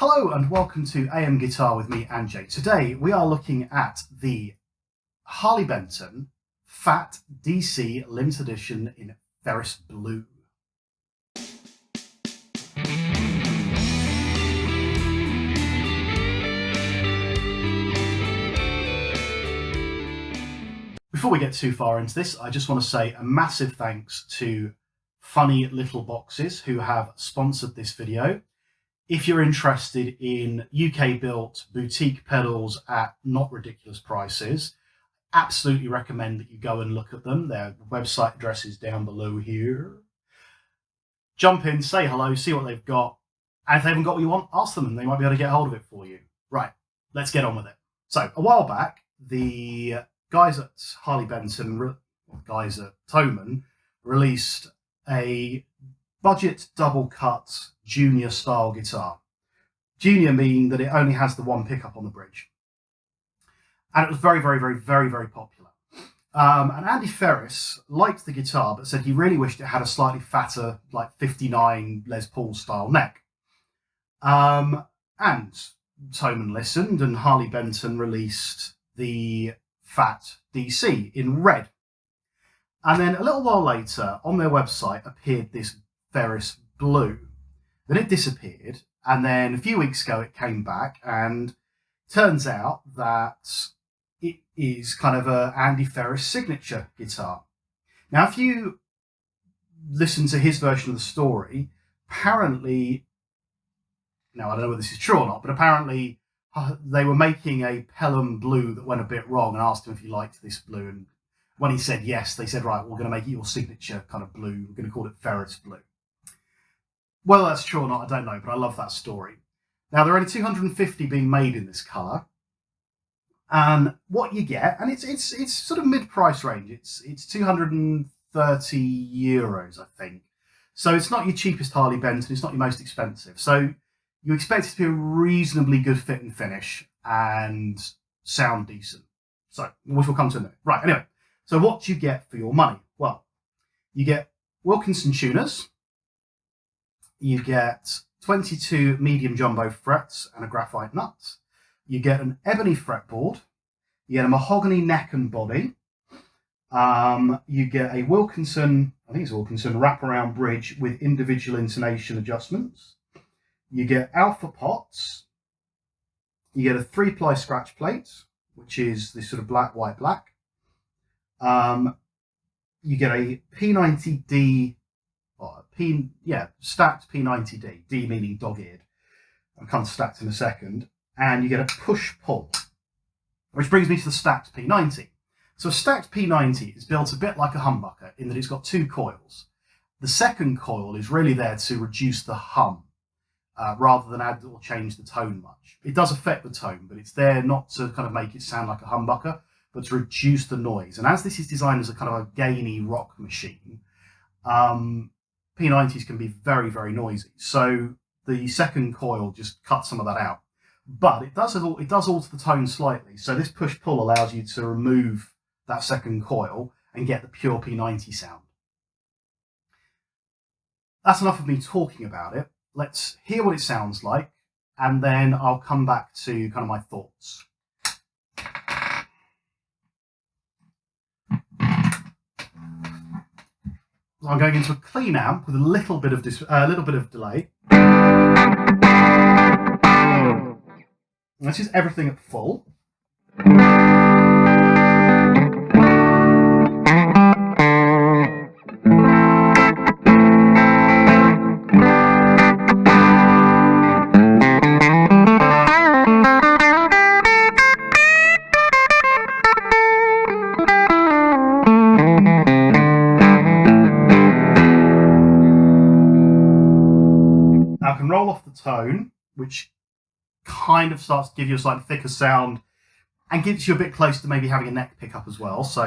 Hello and welcome to AM Guitar with me, Anjay. Today we are looking at the Harley Benton Fat DC Limited Edition in Ferris Blue. Before we get too far into this, I just want to say a massive thanks to Funny Little Boxes who have sponsored this video. If you're interested in UK-built boutique pedals at not ridiculous prices, absolutely recommend that you go and look at them. Their website address is down below here. Jump in, say hello, see what they've got, and if they haven't got what you want, ask them and they might be able to get hold of it for you. Right, let's get on with it. So, a while back, the guys at Harley Benton, guys at Thomann, released a budget double cut junior style guitar. Junior meaning that it only has the one pickup on the bridge. And it was very popular. And Andy Ferris liked the guitar, but said he really wished it had a slightly fatter, like 59 Les Paul style neck. And Thomann listened, and Harley Benton released the Fat DC in red. And then a little while later, on their website appeared this Ferris Blue. Then it disappeared, and then a few weeks ago it came back, and turns out that it is kind of a Andy Ferris signature guitar. Now, if you listen to his version of the story, apparently, now I don't know whether this is true or not, but apparently they were making a Pelham Blue that went a bit wrong and asked him if he liked this blue, and when he said yes, they said, right, we're going to make it your signature kind of blue. We're going to call it Ferris Blue. Whether that's true or not, I don't know, but I love that story. Now, there are only 250 being made in this colour. And what you get, and it's sort of mid-price range. It's 230 euros, I think. So it's not your cheapest Harley Benton. It's not your most expensive. So you expect it to be a reasonably good fit and finish and sound decent. So, which we'll come to in a minute. Right, anyway. So what do you get for your money? Well, you get Wilkinson tuners. You get 22 medium jumbo frets and a graphite nut. You get an ebony fretboard. You get a mahogany neck and body. You get a Wilkinson, I think it's a Wilkinson, wraparound bridge with individual intonation adjustments. You get alpha pots. You get a 3-ply scratch plate, which is this sort of black, white, black. You get a P90D, stacked P90D, D meaning dog-eared. I'll come to stacked in a second. And you get a push-pull, which brings me to the stacked P90. So a stacked P90 is built a bit like a humbucker in that it's got two coils. The second coil is really there to reduce the hum, rather than add or change the tone much. It does affect the tone, but it's there not to kind of make it sound like a humbucker, but to reduce the noise. And as this is designed as a kind of a gainy rock machine, P90s can be very noisy. So the second coil just cuts some of that out. But it does alter the tone slightly. So this push-pull allows you to remove that second coil and get the pure P90 sound. That's enough of me talking about it. Let's hear what it sounds like, and then I'll come back to kind of my thoughts. So I'm going into a clean amp with a little bit of delay. This is everything at full. Now I can roll off the tone, which kind of starts to give you a slightly thicker sound and gets you a bit close to maybe having a neck pickup as well. So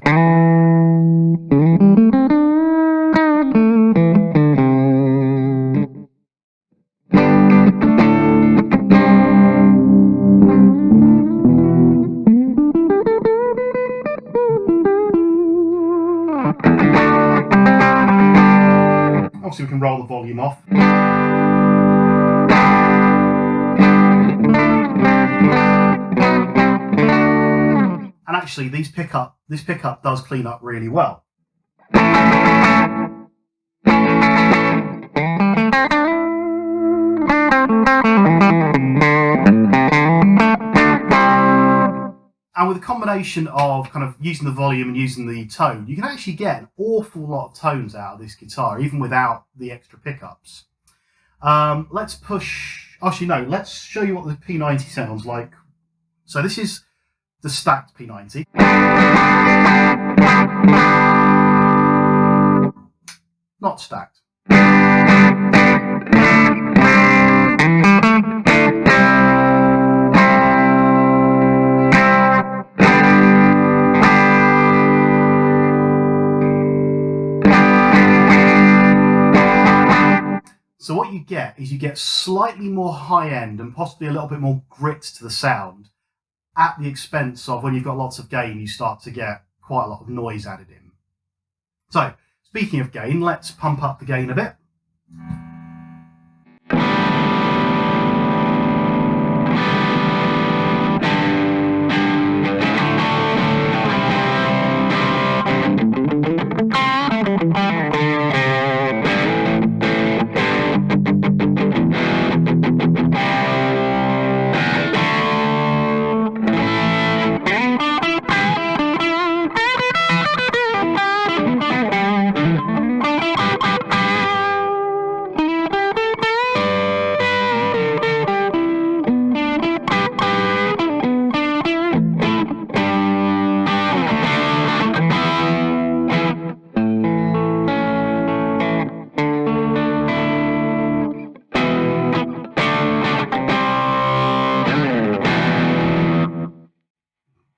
obviously we can roll the volume off. actually this pickup does clean up really well. And with a combination of kind of using the volume and using the tone, you can actually get an awful lot of tones out of this guitar, even without the extra pickups. Let's push, actually no, let's show you what the P90 sounds like. So this is the stacked P90. Not stacked. So what you get is you get slightly more high-end and possibly a little bit more grit to the sound at the expense of, when you've got lots of gain, you start to get quite a lot of noise added in. So, speaking of gain, let's pump up the gain a bit.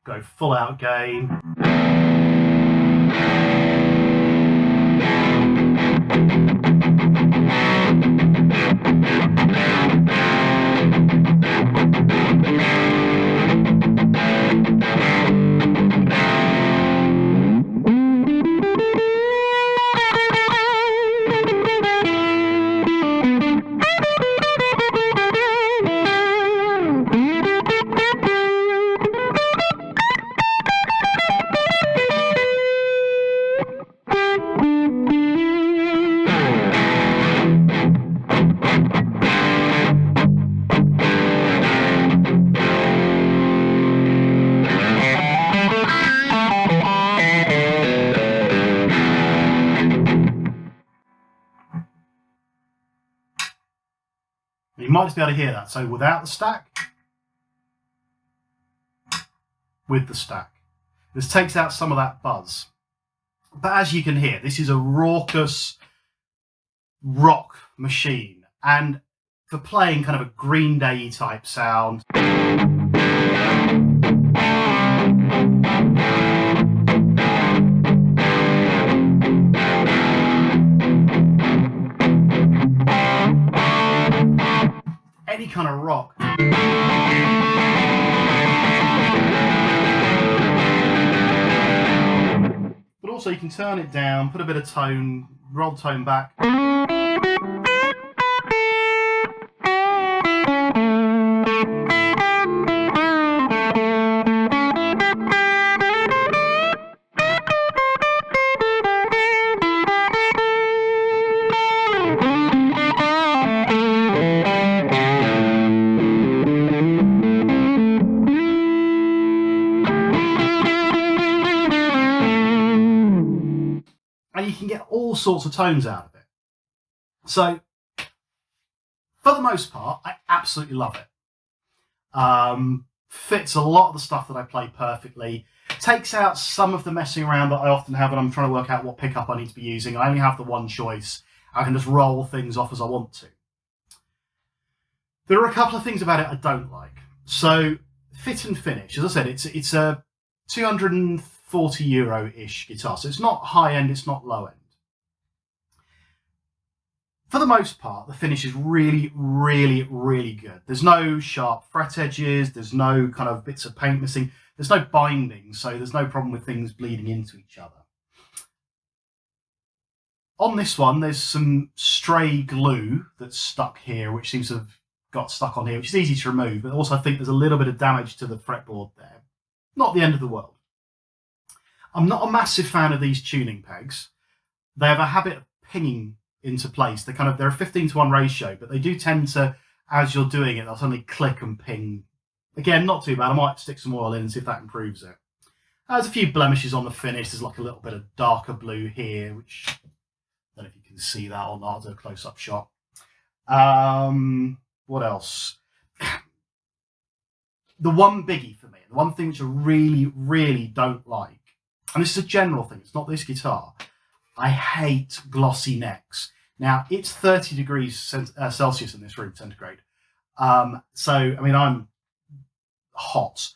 Go full out gain. You might just be able to hear that. So without the stack, with the stack. This takes out some of that buzz. But as you can hear, this is a raucous rock machine. And for playing kind of a Green Day type sound, any kind of rock. But also you can turn it down, put a bit of tone, roll tone back. And you can get all sorts of tones out of it. So, for the most part, I absolutely love it. Fits a lot of the stuff that I play perfectly. Takes out some of the messing around that I often have when I'm trying to work out what pickup I need to be using. I only have the one choice. I can just roll things off as I want to. There are a couple of things about it I don't like. So, fit and finish. As I said, it's a 240 euro-ish guitar. So it's not high-end, it's not low-end. For the most part, the finish is really, really, really good. There's no sharp fret edges, there's no kind of bits of paint missing, there's no binding, so there's no problem with things bleeding into each other. On this one, there's some stray glue that's stuck here, which seems to have got stuck on here, which is easy to remove, but also I think there's a little bit of damage to the fretboard there. Not the end of the world. I'm not a massive fan of these tuning pegs. They have a habit of pinging into place. They're a 15:1 ratio, but they do tend to, as you're doing it, they'll suddenly click and ping. Again, not too bad. I might stick some oil in and see if that improves it. There's a few blemishes on the finish. There's like a little bit of darker blue here, which I don't know if you can see that or not. I'll do a close-up shot. What else? The one biggie for me, the one thing which I really, really don't like, and this is a general thing, it's not this guitar, I hate glossy necks. Now, it's 30 degrees Celsius in this room, centigrade. So, I mean, I'm hot.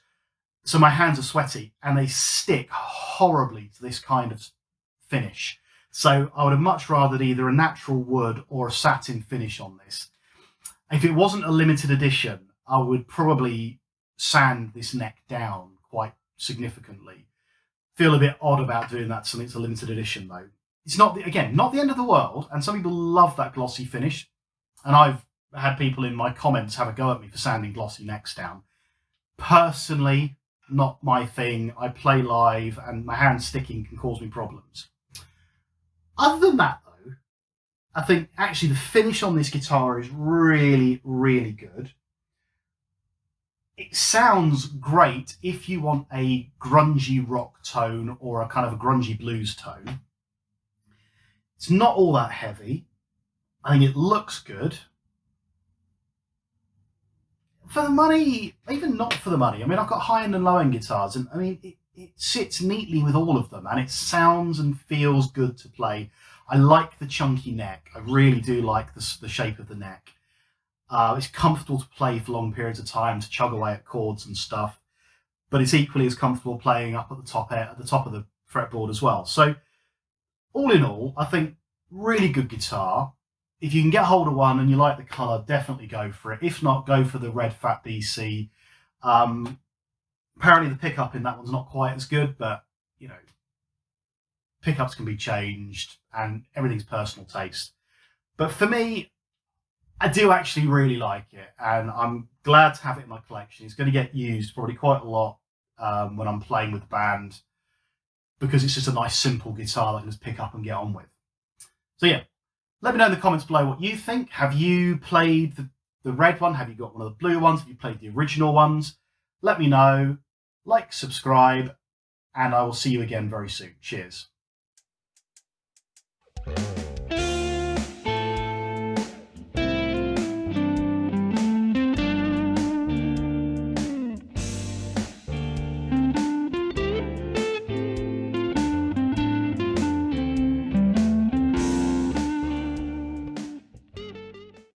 So my hands are sweaty and they stick horribly to this kind of finish. So I would have much rather either a natural wood or a satin finish on this. If it wasn't a limited edition, I would probably sand this neck down quite significantly. Feel a bit odd about doing that, something that's a limited edition though. It's not, again, not the end of the world, and some people love that glossy finish, and I've had people in my comments have a go at me for sanding glossy necks down. Personally, not my thing. I play live, and my hand sticking can cause me problems. Other than that though, I think actually the finish on this guitar is really, really good. It sounds great if you want a grungy rock tone or a kind of a grungy blues tone. It's not all that heavy. I think it looks good. For the money, even not for the money, I mean, I've got high-end and low-end guitars, and I mean, it sits neatly with all of them, and it sounds and feels good to play. I like the chunky neck. I really do like the shape of the neck. It's comfortable to play for long periods of time, to chug away at chords and stuff, but it's equally as comfortable playing up at the top of the fretboard as well. So all in all, I think really good guitar. If you can get hold of one and you like the colour, definitely go for it. If not, go for the Red Fat BC. Apparently the pickup in that one's not quite as good, but you know, pickups can be changed and everything's personal taste. But for me, I do actually really like it, and I'm glad to have it in my collection. It's going to get used probably quite a lot when I'm playing with the band, because it's just a nice simple guitar that I can just pick up and get on with. So yeah, let me know in the comments below what you think. Have you played the red one? Have you got one of the blue ones? Have you played the original ones? Let me know. Like, subscribe, and I will see you again very soon. Cheers.